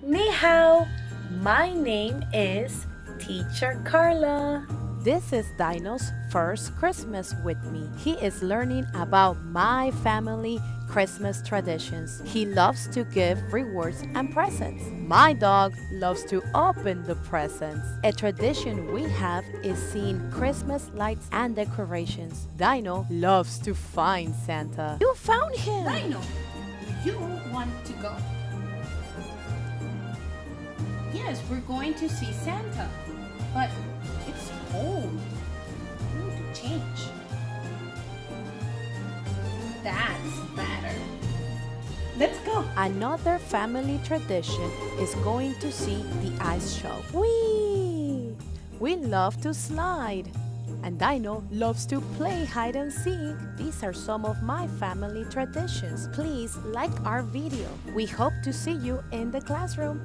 Ni hao, my name is Teacher Carla. This is Dino's first Christmas with me. He is learning about my family Christmas traditions. He loves to give rewards and presents. My dog loves to open the presents. A tradition we have is seeing Christmas lights and decorations. Dino loves to find Santa. You found him! Dino, you want to go? Yes, we're going to see Santa, but it's cold. We need to change. That's better. Let's go. Another family tradition is going to see the ice show. We love to slide. And Dino loves to play hide and seek. These are some of my family traditions. Please like our video. We hope to see you in the classroom.